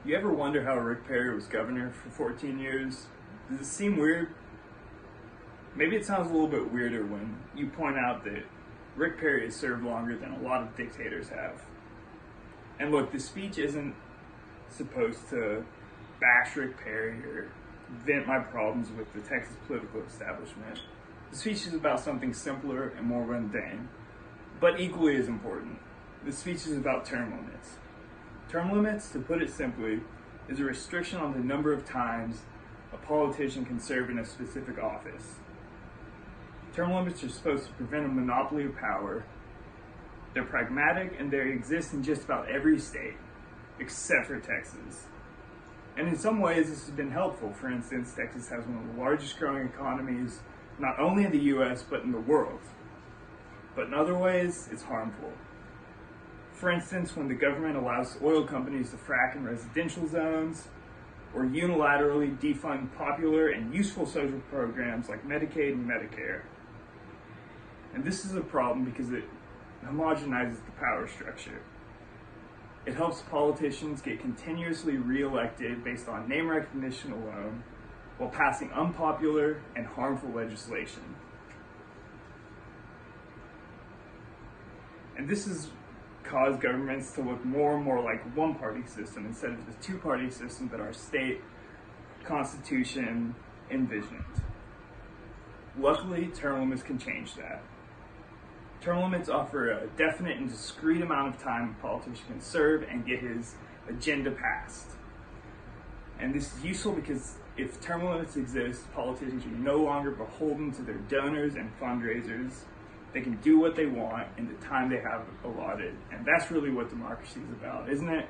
You ever wonder how Rick Perry was governor for 14 years? Does it seem weird? Maybe it sounds a little bit weirder when you point out that Rick Perry has served longer than a lot of dictators have. And look, the speech isn't supposed to bash Rick Perry or vent my problems with the Texas political establishment. The speech is about something simpler and more mundane, but equally as important. The speech is about term limits. Term limits, to put it simply, is a restriction on the number of times a politician can serve in a specific office. Term limits are supposed to prevent a monopoly of power. They're pragmatic and they exist in just about every state, except for Texas. And in some ways, this has been helpful. For instance, Texas has one of the largest growing economies, not only in the US, but in the world. But in other ways, it's harmful. For instance, when the government allows oil companies to frack in residential zones, or unilaterally defund popular and useful social programs like Medicaid and Medicare. And this is a problem because it homogenizes the power structure. It helps politicians get continuously reelected based on name recognition alone, while passing unpopular and harmful legislation. And this has caused governments to look more and more like a one-party system instead of the two-party system that our state constitution envisioned. Luckily, term limits can change that. Term limits offer a definite and discrete amount of time a politician can serve and get his agenda passed. And this is useful because if term limits exist, politicians are no longer beholden to their donors and fundraisers. They can do what they want in the time they have allotted. And that's really what democracy is about, isn't it?